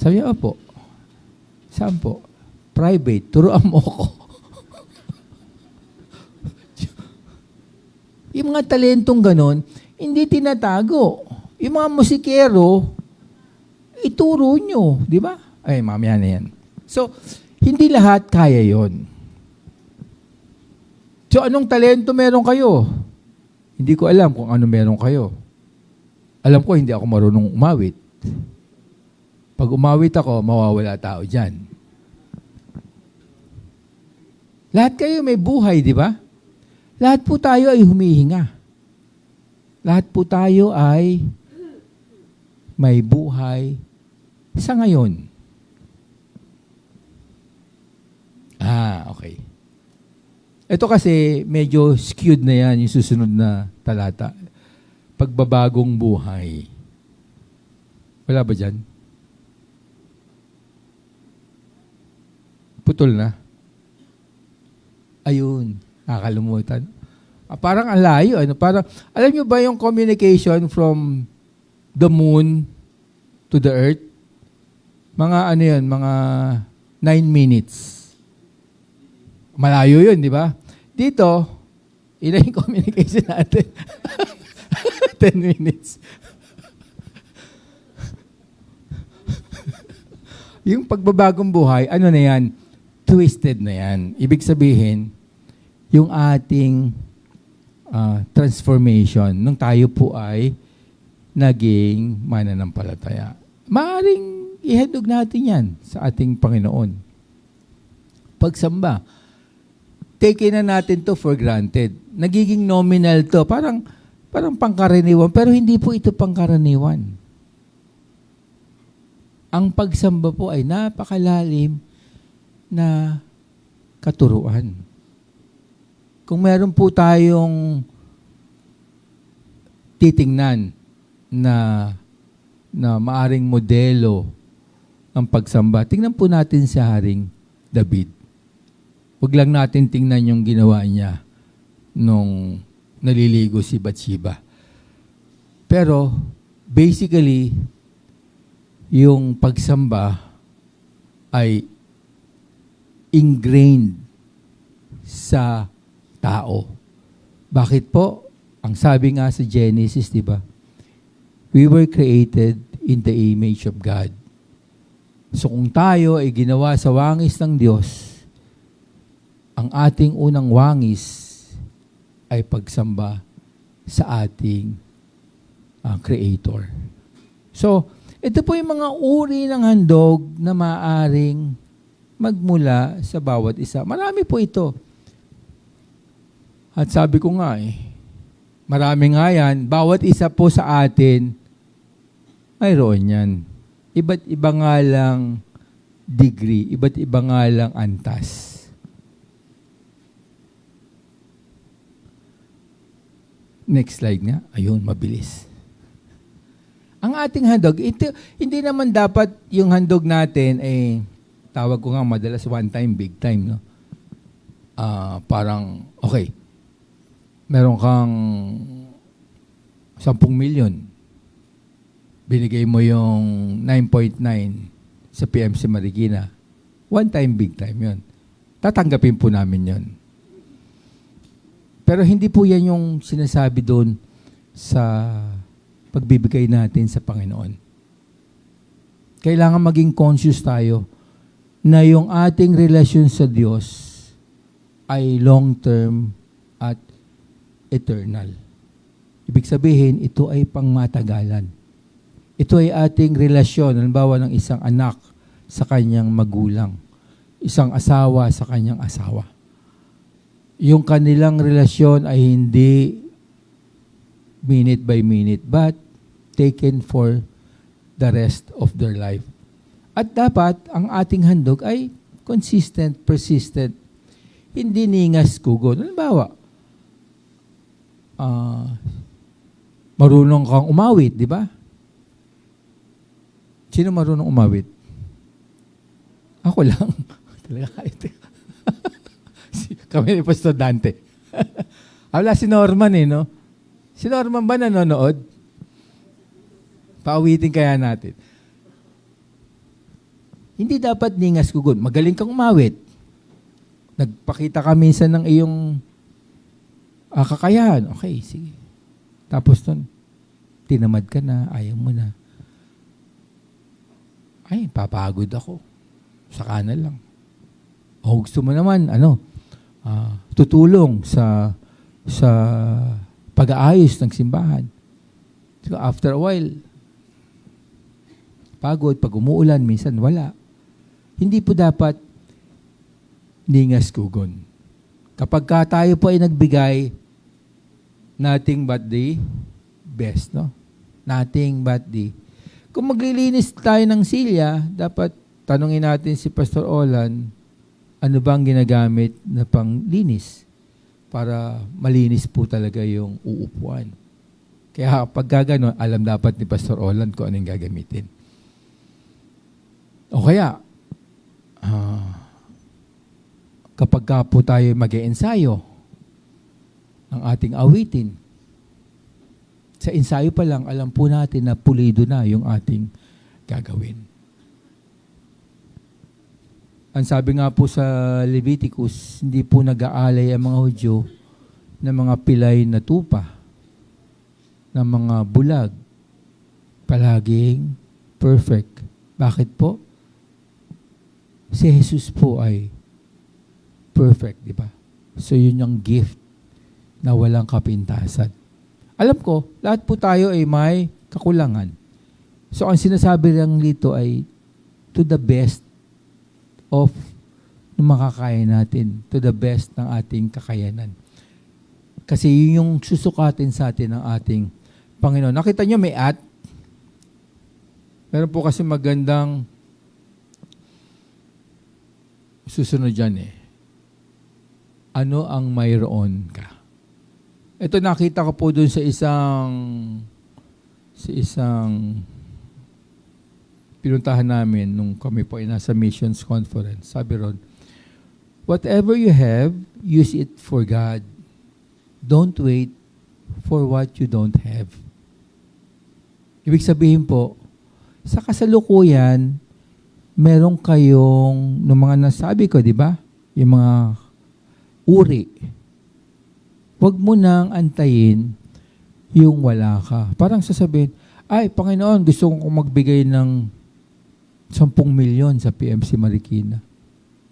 Sabi niya, opo. Saan po? Private. Turuan mo ko. Yung mga talentong ganon, hindi tinatago. Yung mga musikero, ituro nyo. Di ba? Ay, mamaya na yan. So, hindi lahat kaya yon. So, anong talento meron kayo? Hindi ko alam kung ano meron kayo. Alam ko, hindi ako marunong umawit. Pag umawit ako, mawawala tao dyan. Lahat kayo may buhay, di ba? Lahat po tayo ay humihinga. Lahat po tayo ay may buhay sa ngayon. Okay. Ito kasi medyo skewed na yan yung susunod na talata. Pagbabagong buhay. Wala ba dyan? Putol na. Ayun, nakakalimutan. Parang ang layo. Parang, alam nyo ba yung communication from the moon to the earth? Mga ano yun, mga 9 minutes. Malayo yun, di ba? Dito, ilan yung communication natin? 10 minutes. Yung pagbabagong buhay, ano na yan? Twisted na yan. Ibig sabihin, yung ating transformation, nung tayo po ay naging mananampalataya. Maaring ihadog natin yan sa ating Panginoon. Pagsamba, take na natin to for granted. Nagiging nominal to. Parang Parang pangkaraniwan, pero hindi po ito pangkaraniwan. Ang pagsamba po ay napakalalim na katuruan. Kung meron po tayong titingnan na maaring modelo ng pagsamba, tingnan po natin si Haring David. Huwag lang natin tingnan yung ginawa niya nung naliligo si Bathsheba. Pero, basically, yung pagsamba ay ingrained sa tao. Bakit po? Ang sabi nga sa Genesis, di ba? We were created in the image of God. So kung tayo ay ginawa sa wangis ng Diyos, ang ating unang wangis ay pagsamba sa ating Creator. So, ito po yung mga uri ng handog na maaring magmula sa bawat isa. Marami po ito. At sabi ko nga marami nga yan. Bawat isa po sa atin, mayroon yan. Iba't iba nga lang degree, iba't iba nga lang antas. Next slide nga. Ayun, mabilis. Ang ating handog, ito, hindi naman dapat yung handog natin tawag ko nga madalas one time, big time, no? Parang, okay, meron kang 10 million. Binigay mo yung 9.9 sa PMC Marikina. One time, big time yun. Tatanggapin po namin yun. Pero hindi po yan yung sinasabi doon sa pagbibigay natin sa Panginoon. Kailangan maging conscious tayo na yung ating relasyon sa Diyos ay long-term at eternal. Ibig sabihin, ito ay pangmatagalan. Ito ay ating relasyon, halimbawa ng isang anak sa kanyang magulang, isang asawa sa kanyang asawa. Yung kanilang relasyon ay hindi minute by minute, but taken for the rest of their life. At dapat, ang ating handog ay consistent, persistent, hindi ningas kugon. Halimbawa, marunong kang umawit, di ba? Sino marunong umawit? Ako lang. Talaga kahit. Kami ni Pastor Dante. Wala si Norman no? Si Norman ba nanonood? Paawitin kaya natin. Hindi dapat ningas kugon. Magaling kang umawit. Nagpakita ka minsan ng iyong kakayahan. Okay, sige. Tapos nun, tinamad ka na, ayaw mo na. Ay, papagod ako. Saka na lang. O gusto mo naman, tutulong sa pag-aayos ng simbahan. So after a while, pagod. Pag umuulan, minsan wala. Hindi po dapat ningas kugon. Kapag tayo po ay nagbigay, nothing but the best, no? Nothing but the... Kung maglilinis tayo ng silya, dapat tanungin natin si Pastor Olan, ano bang ginagamit na panglinis para malinis po talaga yung uupuan. Kaya pag gano'n, alam dapat ni Pastor Olan kung anong gagamitin. O kaya, kapag ka po tayo mag-e-ensayo ng ating awitin, sa ensayo pa lang, alam po natin na pulido na yung ating gagawin. Ang sabi nga po sa Leviticus, hindi po nag-aalay ang mga Hudyo ng mga pilay na tupa, ng mga bulag, palaging perfect. Bakit po? Si Jesus po ay perfect, di ba? So yun yung gift na walang kapintasan. Alam ko, lahat po tayo ay may kakulangan. So ang sinasabi lang dito ay to the best of makakaya natin, to the best ng ating kakayanan. Kasi yun yung susukatin sa atin ng ating Panginoon. Nakita nyo may at? Meron po kasi magandang susunod dyan eh. Ano ang mayroon ka? Ito nakita ko po dun sa isang pinuntahan namin nung kami po ay nasa missions conference. Sabi ron, whatever you have, use it for God. Don't wait for what you don't have. Ibig sabihin po, sa kasalukuyan, meron kayong, nung mga nasabi ko, di ba? Yung mga uri. Huwag mo nang antayin yung wala ka. Parang sasabihin, ay, Panginoon, gusto kong magbigay ng 10 milyon sa PMC Marikina.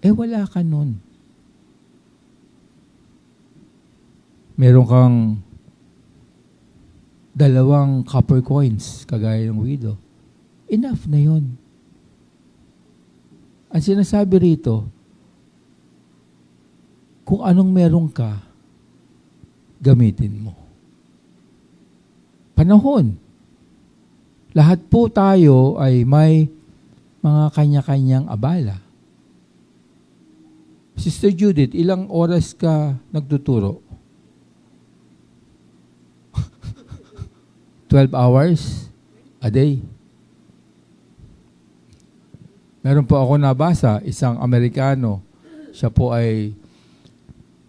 Eh, wala ka nun. Meron kang 2 copper coins, kagaya ng widow. Enough na yun. Ang sinasabi rito, kung anong meron ka, gamitin mo. Panahon. Lahat po tayo ay may mga kanya-kanyang abala. Sister Judith, ilang oras ka nagtuturo? 12 hours a day. Meron po ako nabasa, isang Amerikano, siya po ay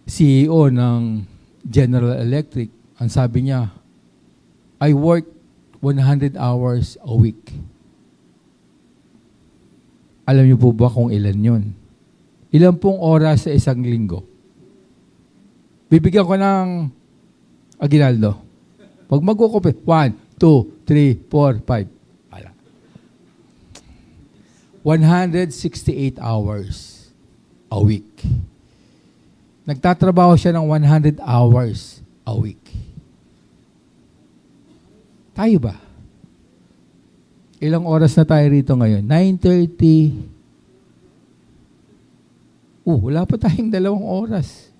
CEO ng General Electric. Ang sabi niya, I work 100 hours a week. Alam niyo po ba kung ilan yun? Ilan pong oras sa isang linggo? Bibigyan ko ng aginaldo. Pag magkukupi, 1, 2, 3, 4, 5. Wala. 168 hours a week. Nagtatrabaho siya ng 100 hours a week. Tayo ba? Ilang oras na tayo rito ngayon? 9:30. Wala pa tayong 2 oras.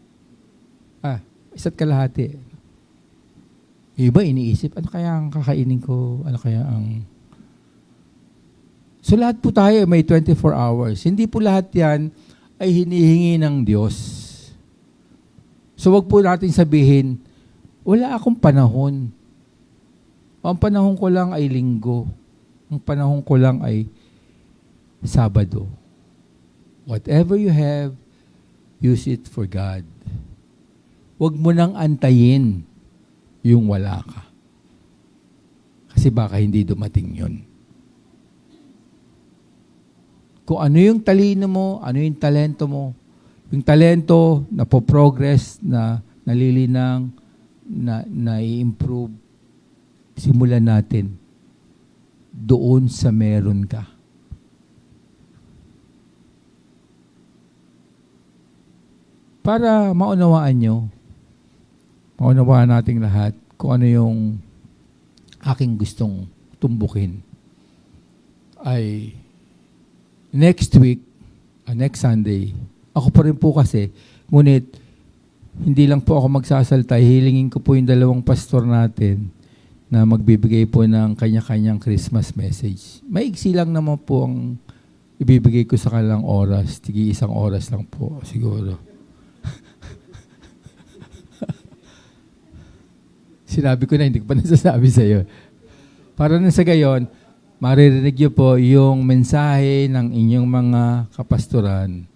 1.5 kalahati. Iba iniisip, ano kaya ang kakainin ko? Ano kaya ang... So lahat po tayo may 24 hours. Hindi po lahat yan ay hinihingi ng Diyos. So wag po natin sabihin, wala akong panahon. Ang panahon ko lang ay linggo. Ang panahon ko lang ay Sabado. Whatever you have, use it for God. Wag mo nang antayin yung wala ka. Kasi baka hindi dumating yun. Kung ano yung talino mo, ano yung talento mo, yung talento na po-progress, na nalilinang, na i-improve, simulan natin doon sa meron ka. Para maunawaan nyo, maunawaan nating lahat kung ano yung aking gustong tumbukin, ay next week, next Sunday, ako pa rin po kasi, ngunit hindi lang po ako magsasalta, hilingin ko po yung 2 pastor natin na magbibigay po ng kanya-kanyang Christmas message. Maigsi lang naman po ang ibibigay ko sa kanilang oras. Tigi 1 oras lang po siguro. Sinabi ko na, hindi ko pa nasasabi sa iyo. Para na sa gayon, maririnig niyo po yung mensahe ng inyong mga kapastoran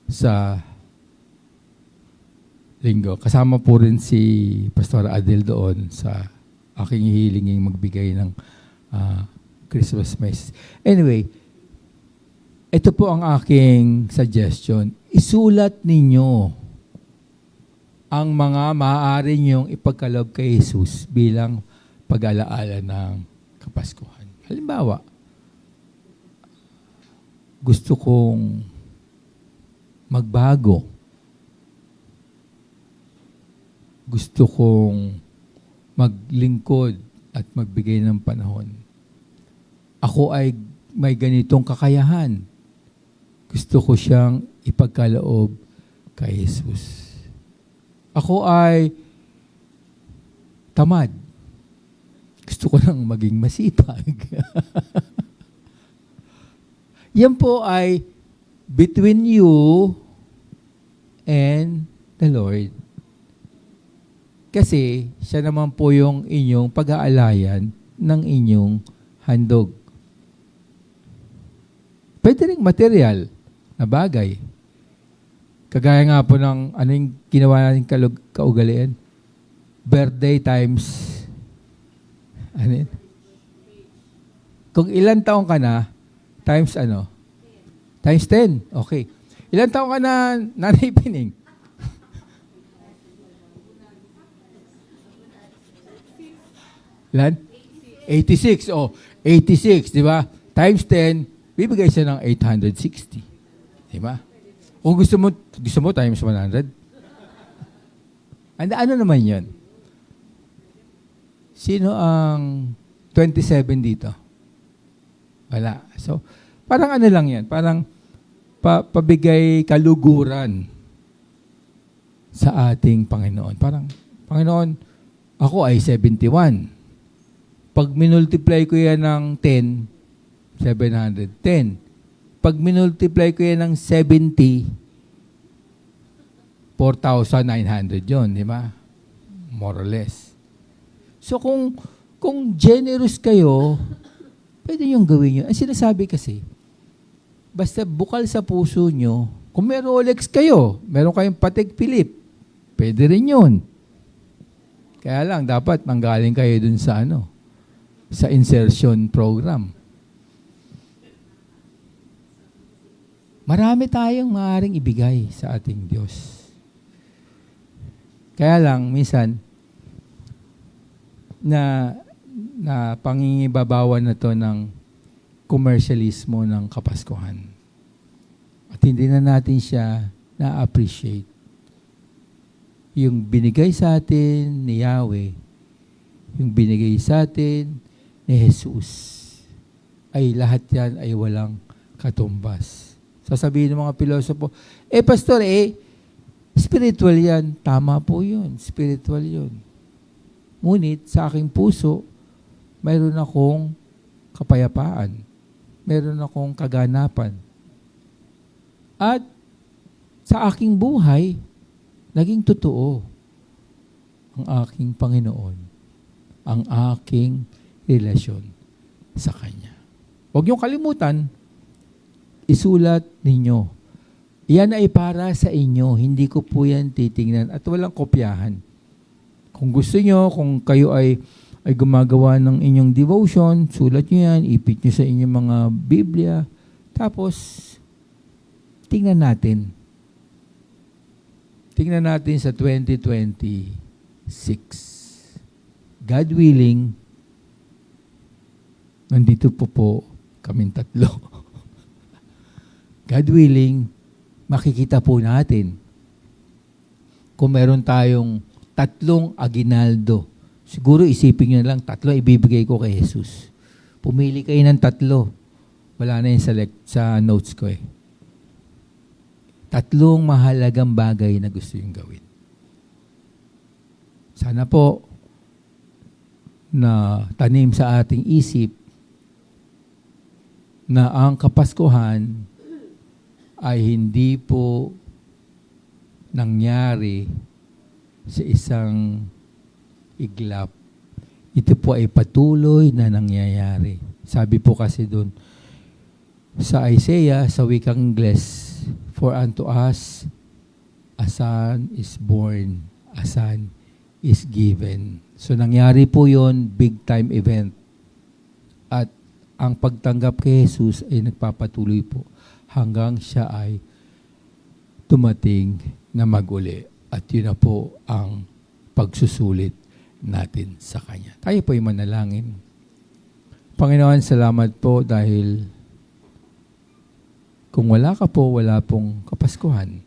sa linggo. Kasama po rin si Pastor Adel doon sa aking hilinging magbigay ng Christmas message. Anyway, ito po ang aking suggestion. Isulat ninyo ang mga maaari niyong ipagkaloob kay Jesus bilang pag-alaala ng Kapaskuhan. Halimbawa, gusto kong magbago. Gusto kong maglingkod at magbigay ng panahon. Ako ay may ganitong kakayahan. Gusto ko siyang ipagkaloob kay Jesus. Ako ay tamad. Gusto ko lang maging masipag. Yan po ay between you and the Lord. Kasi siya naman po yung inyong pag-aalayan ng inyong handog. Pwede rin material na bagay. Kagaya nga po ng ano yung ginawa natin kaugalian. Birthday times, ano yun? Kung ilan taong ka na, times ano? Times 10. Okay. Ilan taong ka na, Nanay Pining? Ilan? 86. Oh, 86, di ba? Times 10, bibigay siya ng 860. Di ba? Kung gusto mo times 100. Ano naman yun? Sino ang 27 dito? Wala. So, parang ano lang yan? Parang pabigay kaluguran sa ating Panginoon. Parang, Panginoon, ako ay 71. Pag minultiply ko yan ng 10, 710. Pag minultiply ko yan ng 70, 4,900 yun, di ba? More or less. So kung generous kayo, pwede niyong gawin yun. Ang sinasabi kasi, basta bukal sa puso nyo, kung may Rolex kayo, meron kayong Patek Philippe, pwede rin yun. Kaya lang, dapat manggaling kayo dun sa sa insertion program. Marami tayong maaaring ibigay sa ating Diyos. Kaya lang, minsan, na pangingibabawan na to ng komersyalismo ng Kapaskuhan. At hindi na natin siya na-appreciate. Yung binigay sa atin ni Yahweh, yung binigay sa atin ni Jesus, ay lahat yan ay walang katumbas. Sasabihin ng mga pilosopo, pastor, spiritual yan. Tama po yun. Spiritual yun. Ngunit sa aking puso, mayroon akong kapayapaan. Mayroon akong kaganapan. At sa aking buhay, naging totoo ang aking Panginoon, ang aking relasyon sa Kanya. Huwag niyong kalimutan, isulat ninyo. Yan ay para sa inyo. Hindi ko po yan titingnan at walang kopyahan. Kung gusto nyo, kung kayo ay gumagawa ng inyong devotion, sulat nyo yan, ipit nyo sa inyong mga Biblia. Tapos, tingnan natin. Tingnan natin sa 2026. God willing, nandito po kaming tatlo. God willing, makikita po natin kung meron tayong 3 aginaldo. Siguro isipin nyo lang, 3 ibibigay ko kay Jesus. Pumili kayo ng 3. Wala na yun sa notes ko 3 mahalagang bagay na gusto yung gawin. Sana po na tanim sa ating isip na ang Kapaskuhan ay hindi po nangyari sa isang iglap. Ito po ay patuloy na nangyayari. Sabi po kasi doon sa Isaiah, sa wikang Ingles, for unto us a son is born, a son is given. So nangyari po yon, big time event. At ang pagtanggap kay Jesus ay nagpapatuloy po hanggang siya ay tumating na mag-uli. At yun na po ang pagsusulit natin sa Kanya. Tayo po ay manalangin. Panginoon, salamat po dahil kung wala ka po, wala pong Kapaskuhan.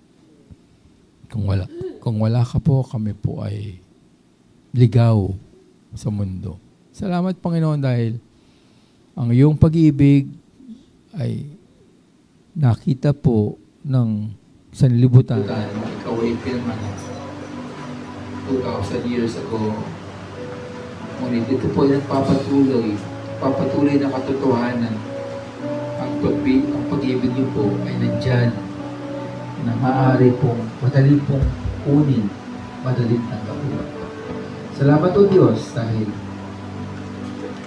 Kung wala ka po, kami po ay ligaw sa mundo. Salamat, Panginoon, dahil ang iyong pag-ibig ay nakita po ng sanlibutan. Ikaw ay pinanganak 2,000 years ago Ngunit ito po ay papatuloy na katotohanan. Ang pag-ibig niyo po ay nandyan na maaari pong, madali pong kunin, madaling tanggapin. Salamat o Diyos dahil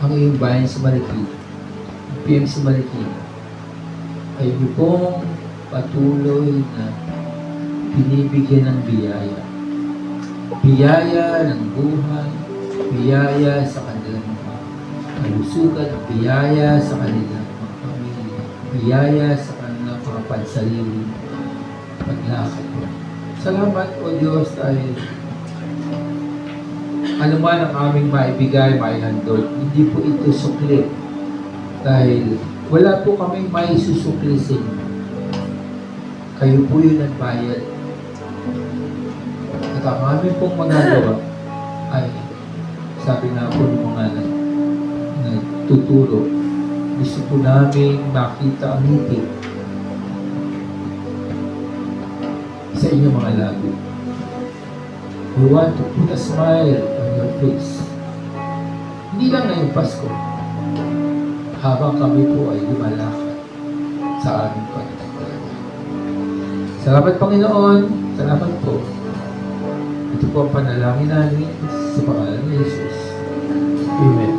ang iyong bayan sa Marikina, ang PMC Marikina, ay niyo pong patuloy na binibigyan ng biyaya. Biyaya ng buhay, biyaya sa kanilang mga kalusugan, biyaya sa kanilang mga pamilya, biyaya sa kanilang mga pansarili, paglakad. Salamat o Diyos dahil ano man ang aming maibigay, maihandog, hindi po ito sukli. Dahil wala po kaming maisusukli sa inyo. Kayo po yung nagbayad. At ang aming pong magagawa ay, sabi nga po ng mga nagtuturo, gusto po namin makita ang ngiti sa inyong mga labi. We want to put a smile on your face. Hindi lang ngayong Pasko, habang kami po ay lumalakad sa aming pananampalataya. Salamat Panginoon, salamat po. Ito po ang panalangin namin sa pangalan ni Jesus. Amen.